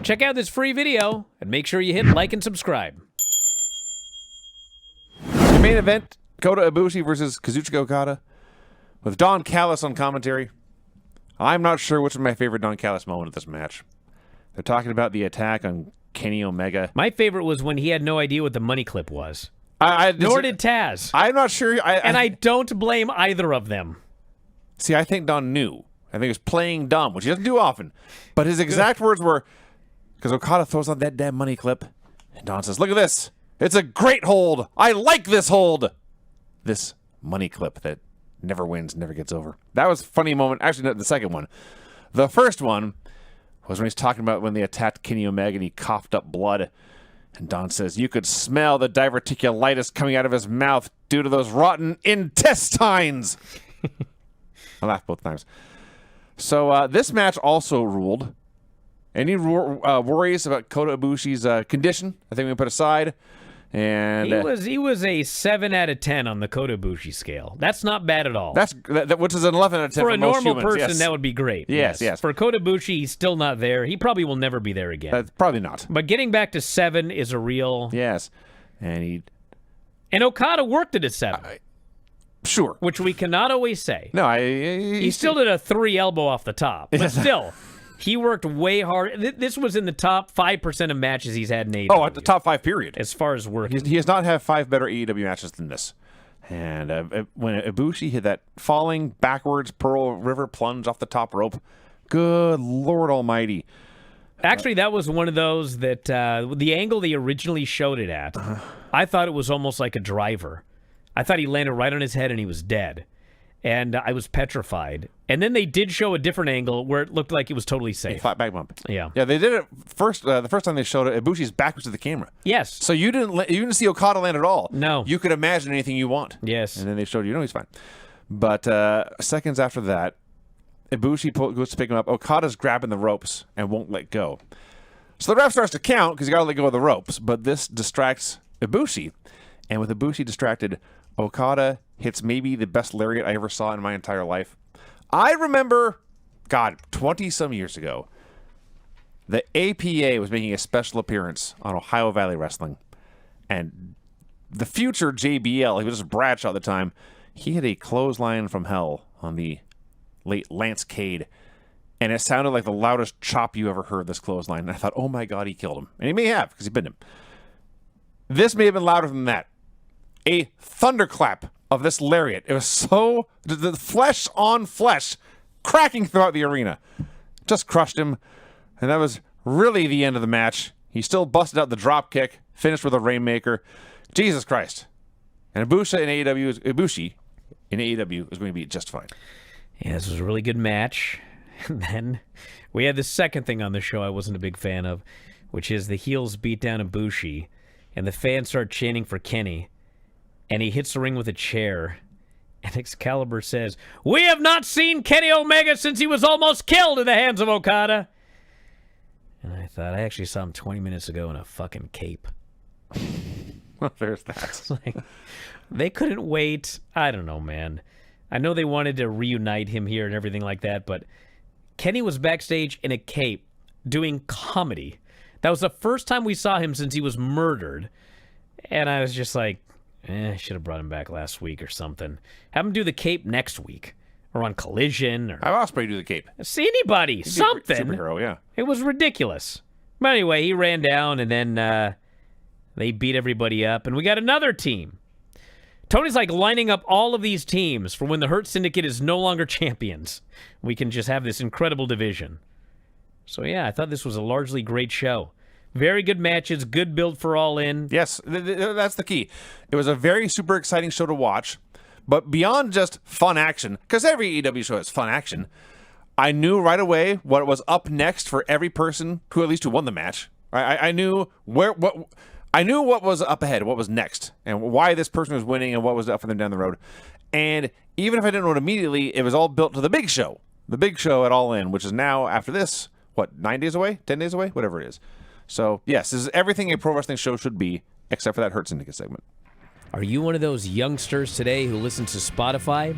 Check out this free video and make sure you hit like and subscribe. The main event, Kota Ibushi versus Kazuchika Okada, with Don Callis on commentary. I'm not sure which is my favorite Don Callis moment of this match. They're talking about the attack on Kenny Omega. My favorite was when he had no idea what the money clip was. Nor did Taz. I'm not sure. I don't blame either of them. See, I think Don knew. I think he was playing dumb, which he doesn't do often. But his exact words were, because Okada throws out that damn money clip, and Don says, look at this. It's a great hold. I like this hold. This money clip that never wins, never gets over. That was a funny moment. Actually, not the second one. The first one was when he's talking about when they attacked Kenny Omega and he coughed up blood. And Don says, you could smell the diverticulitis coming out of his mouth due to those rotten intestines. I laughed both times. So this match also ruled. Any worries about Kota Ibushi's condition, I think we can put aside. And he was a 7 out of 10 on the Kota Ibushi scale. That's not bad at all. Which is an 11 out of 10 for a most normal humans. person. Yes. That would be great. Yes. For Kota Ibushi, he's still not there. He probably will never be there again. Probably not. But getting back to 7 is a real. Yes, and Okada worked it at 7. Sure, which we cannot always say. No, he still did a 3 elbow off the top, but still. He worked way hard. This was in the top 5% of matches he's had in AEW. Oh, at the top 5, period. As far as work. He has not had 5 better AEW matches than this. And when Ibushi hit that falling backwards Pearl River plunge off the top rope, good Lord Almighty. Actually, that was one of those that the angle they originally showed it at, I thought it was almost like a driver. I thought he landed right on his head and he was dead. And I was petrified. And then they did show a different angle where it looked like it was totally safe. Flat back bump. Yeah. Yeah, they did it first. The first time they showed it, Ibushi's back was to the camera. Yes. So you didn't see Okada land at all. No. You could imagine anything you want. Yes. And then they showed you, he's fine. But seconds after that, Ibushi goes to pick him up. Okada's grabbing the ropes and won't let go. So the ref starts to count because you got to let go of the ropes. But this distracts Ibushi. And with Ibushi distracted, Okada hits maybe the best lariat I ever saw in my entire life. I remember, 20-some years ago, the APA was making a special appearance on Ohio Valley Wrestling. And the future JBL, he was just Bradshaw at the time, he had a clothesline from hell on the late Lance Cade. And it sounded like the loudest chop you ever heard, this clothesline. And I thought, oh my God, he killed him. And he may have, because he pinned him. This may have been louder than that. A thunderclap of this lariat. It was so, the flesh on flesh, cracking throughout the arena. Just crushed him. And that was really the end of the match. He still busted out the drop kick, finished with a Rainmaker. Jesus Christ. And Ibushi in AEW is going to be just fine. Yeah, this was a really good match. And then we had the second thing on the show I wasn't a big fan of, which is the heels beat down Ibushi, and the fans start chanting for Kenny. And he hits the ring with a chair. And Excalibur says, "We have not seen Kenny Omega since he was almost killed in the hands of Okada." And I thought, I actually saw him 20 minutes ago in a fucking cape. Well, there's that. They couldn't wait. I don't know, man. I know they wanted to reunite him here and everything like that, but Kenny was backstage in a cape doing comedy. That was the first time we saw him since he was murdered. And I was just like, I should have brought him back last week or something. Have him do the cape next week. Or on Collision. Or Have Ospreay do the cape. See anybody. Something. Superhero, yeah. It was ridiculous. But anyway, he ran down and then they beat everybody up. And we got another team. Tony's like lining up all of these teams for when the Hurt Syndicate is no longer champions. We can just have this incredible division. So yeah, I thought this was a largely great show. Very good matches, good build for All In. Yes, that's the key. It was a very super exciting show to watch, but beyond just fun action, because every AEW show has fun action, I knew right away what was up next for every person who won the match. I knew what was up ahead, what was next, and why this person was winning and what was up for them down the road. And even if I didn't know it immediately, it was all built to the big show at All In, which is now, after this, 9 days away? 10 days away? Whatever it is. So, yes, this is everything a pro wrestling show should be, except for that Hurt Syndicate segment. Are you one of those youngsters today who listens to Spotify?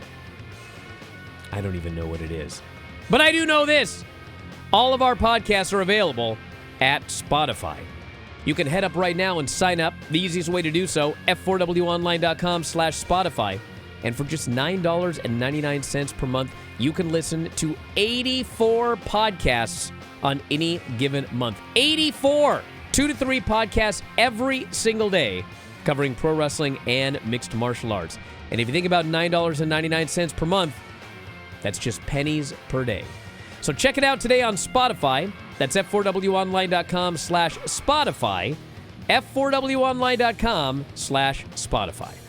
I don't even know what it is. But I do know this. All of our podcasts are available at Spotify. You can head up right now and sign up. The easiest way to do so, f4wonline.com/Spotify. And for just $9.99 per month, you can listen to 84 podcasts on any given month. 84! 2 to 3 podcasts every single day covering pro wrestling and mixed martial arts. And if you think about $9.99 per month, that's just pennies per day. So check it out today on Spotify. That's f4wonline.com/Spotify. f4wonline.com/Spotify.